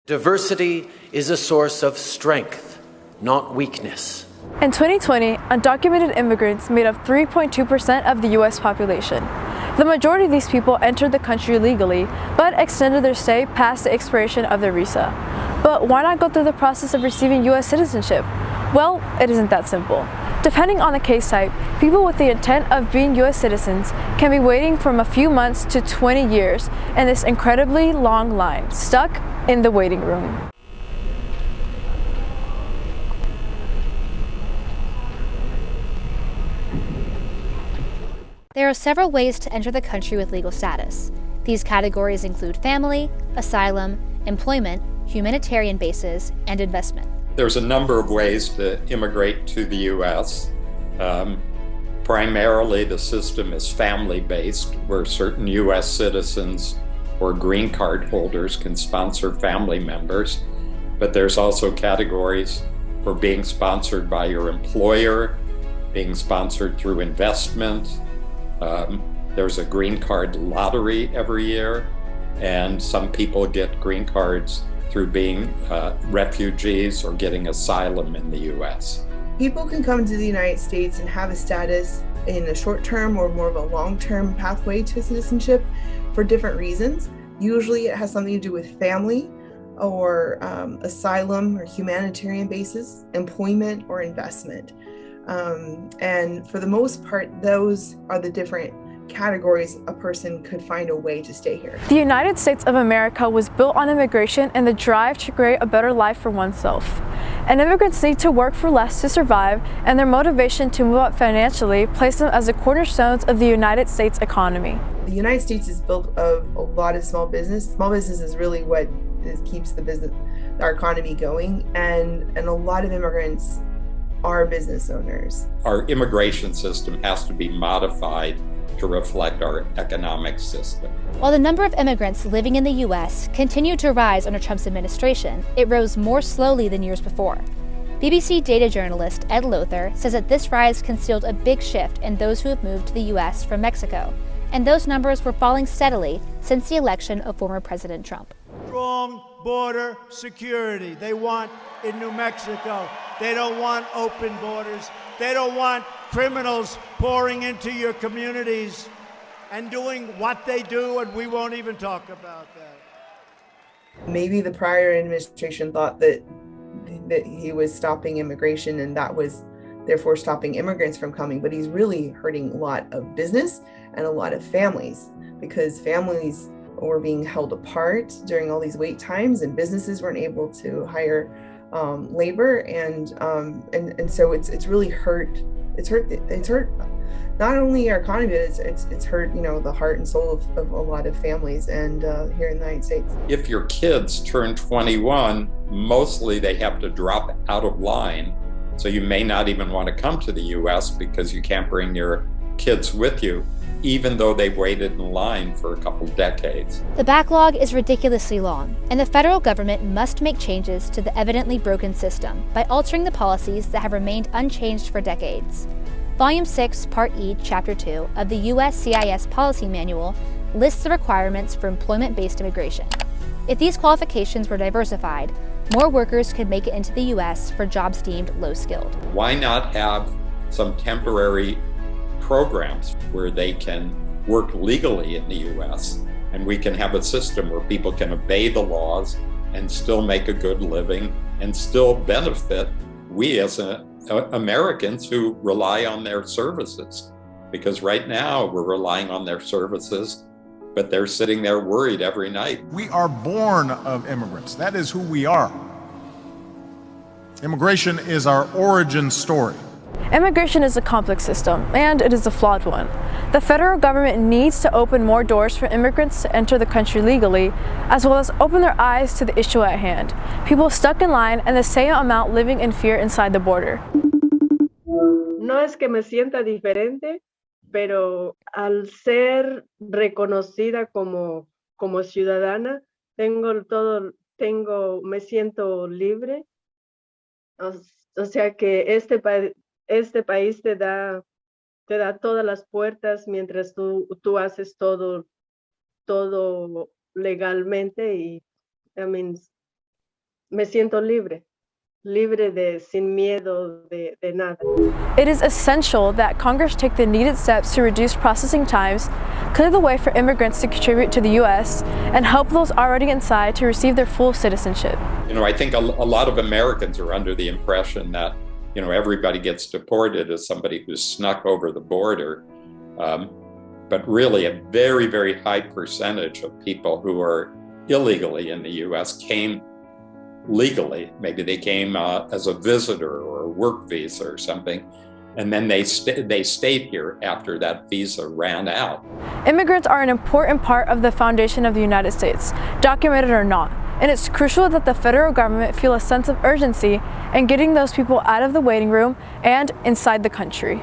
Diversity is a source of strength, not weakness. In 2020, undocumented immigrants made up 3.2% of the U.S. population. The majority of these people entered the country legally, but extended their stay past the expiration of their visa. But why not go through the process of receiving U.S. citizenship? Well, it isn't that simple. Depending on the case type, people with the intent of being U.S. citizens can be waiting from a few months to 20 years in this incredibly long line, stuck in the waiting room. There are several ways to enter the country with legal status. These categories include family, asylum, employment, humanitarian bases, and investment. There's a number of ways to immigrate to the U.S. Primarily, the system is family-based, where certain U.S. citizens or green card holders can sponsor family members. But there's also categories for being sponsored by your employer, being sponsored through investment. There's a green card lottery every year, and some people get green cards through being refugees or getting asylum in the U.S. People can come to the United States and have a status in a short-term or more of a long-term pathway to citizenship for different reasons. Usually it has something to do with family or asylum or humanitarian basis, employment or investment. And for the most part, those are the different categories a person could find a way to stay here. The United States of America was built on immigration and the drive to create a better life for oneself. And immigrants need to work for less to survive, and their motivation to move up financially place them as the cornerstones of the United States economy. The United States is built of a lot of small business. Small business is really what keeps our economy going, and a lot of immigrants are business owners. Our immigration system has to be modified to reflect our economic system. While the number of immigrants living in the U.S. continued to rise under Trump's administration, it rose more slowly than years before. BBC data journalist Ed Lothar says that this rise concealed a big shift in those who have moved to the U.S. from Mexico, and those numbers were falling steadily since the election of former President Trump. Strong border security. They want in New Mexico. They don't want open borders. They don't want criminals pouring into your communities and doing what they do, and we won't even talk about that. Maybe the prior administration thought that he was stopping immigration and that was therefore stopping immigrants from coming, but he's really hurting a lot of business and a lot of families, because families were being held apart during all these wait times and businesses weren't able to hire labor, and so it's really hurt. It's hurt not only our economy, but it's hurt, the heart and soul of a lot of families and here in the United States. If your kids turn 21, mostly they have to drop out of line. So you may not even want to come to the U.S. because you can't bring your kids with you, even though they've waited in line for a couple decades. The backlog is ridiculously long, and the federal government must make changes to the evidently broken system by altering the policies that have remained unchanged for decades. Volume 6, Part E, Chapter 2 of the USCIS Policy Manual lists the requirements for employment-based immigration. If these qualifications were diversified, more workers could make it into the U.S. for jobs deemed low-skilled. Why not have some temporary programs where they can work legally in the U.S. and we can have a system where people can obey the laws and still make a good living and still benefit we as Americans who rely on their services. Because right now we're relying on their services, but they're sitting there worried every night. We are born of immigrants. That is who we are. Immigration is our origin story. Immigration is a complex system, and it is a flawed one. The federal government needs to open more doors for immigrants to enter the country legally, as well as open their eyes to the issue at hand: people stuck in line and the same amount living in fear inside the border. No es que me sienta diferente, pero al ser reconocida como ciudadana, me siento libre. O sea que este país te da todas las puertas mientras tú haces todo legalmente, y me siento libre, libre de sin miedo de nada. It is essential that Congress take the needed steps to reduce processing times, clear the way for immigrants to contribute to the U.S., and help those already inside to receive their full citizenship. You know, I think a lot of Americans are under the impression that, you know, everybody gets deported as somebody who's snuck over the border. But really a very, very high percentage of people who are illegally in the U.S. came legally. Maybe they came as a visitor or a work visa or something, and then they stayed here after that visa ran out. Immigrants are an important part of the foundation of the United States, documented or not, and it's crucial that the federal government feel a sense of urgency in getting those people out of the waiting room and inside the country.